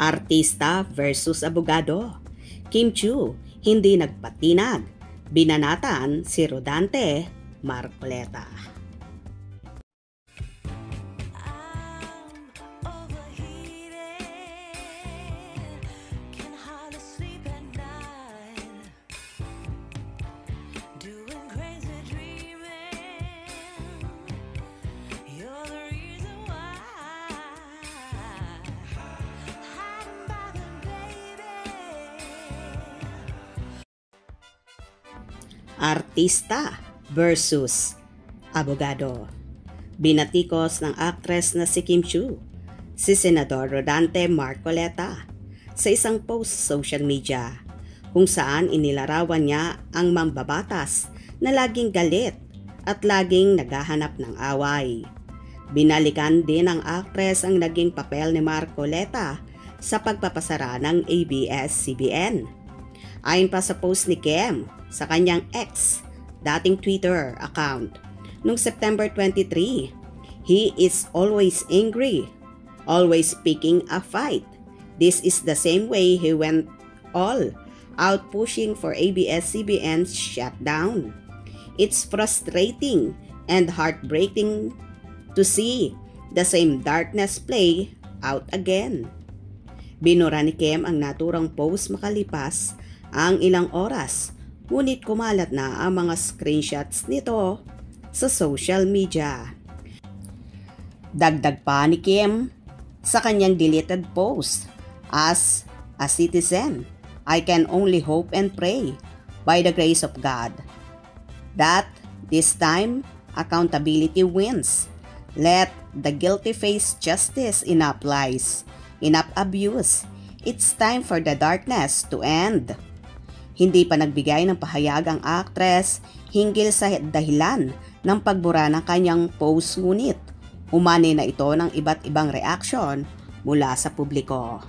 Artista versus abogado. Kim Chiu, hindi nagpatinag. Binanatan si Rodante Marcoleta. Artista versus abogado. Binatikos ng aktres na si Kim Chiu, si Senador Rodante Marcoleta sa isang post sa social media kung saan inilarawan niya ang mambabatas na laging galit at laging naghahanap ng away. Binalikan din ng aktres ang naging papel ni Marcoleta sa pagpapasara ng ABS-CBN. Ayon pa sa post ni Kim sa kanyang ex, dating Twitter account, noong September 23, he is always angry, always picking a fight. This is the same way he went all out pushing for ABS-CBN's shutdown. It's frustrating and heartbreaking to see the same darkness play out again. Binura ni Kim ang naturang post makalipas ang ilang oras, ngunit kumalat na ang mga screenshots nito sa social media. Dagdag pa ni Kim sa kanyang deleted post, as a citizen, I can only hope and pray by the grace of God that this time accountability wins. Let the guilty face justice. Enough lies, enough abuse. It's time for the darkness to end. Hindi pa nagbigay ng pahayag ang aktres hinggil sa dahilan ng pagbura ng kanyang post, ngunit umani na ito ng iba't ibang reaksyon mula sa publiko.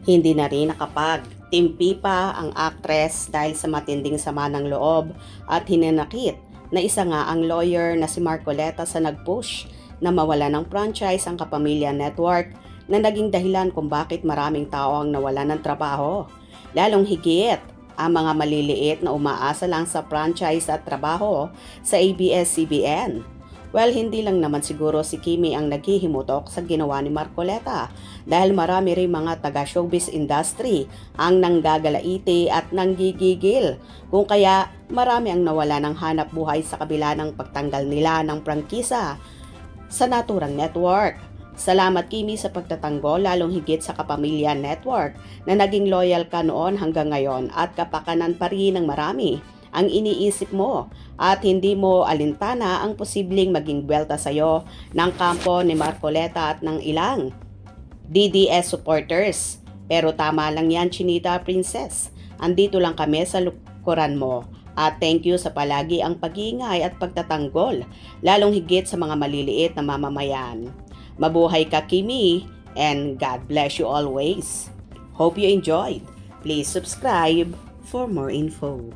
Hindi na rin nakapagtimpi pa ang aktres dahil sa matinding sama ng loob at hinanakit na isa nga ang lawyer na si Marcoleta sa nag-push na mawala ng franchise ang Kapamilya Network na naging dahilan kung bakit maraming tao ang nawala ng trabaho. Lalong higit ang mga maliliit na umaasa lang sa franchise at trabaho sa ABS-CBN. Well, hindi lang naman siguro si Kimi ang naghihimutok sa ginawa ni Marcoleta dahil marami rin mga taga-showbiz industry ang nanggagalaiti at nanggigigil kung kaya marami ang nawala ng hanap buhay sa kabila ng pagtanggal nila ng prangkisa sa naturang network. Salamat Kimi sa pagtatanggol, lalong higit sa Kapamilya Network na naging loyal ka noon hanggang ngayon at kapakanan pa rin ng marami ang iniisip mo at hindi mo alintana ang posibleng maging buwelta sa'yo ng kampo ni Marcoleta at ng ilang DDS supporters. Pero tama lang yan, Chinita Princess. Andito lang kami sa lukuran mo. At thank you sa palagi ang pag-iingay at pagtatanggol, lalong higit sa mga maliliit na mamamayan. Mabuhay ka Kimi, and God bless you always. Hope you enjoyed. Please subscribe for more info.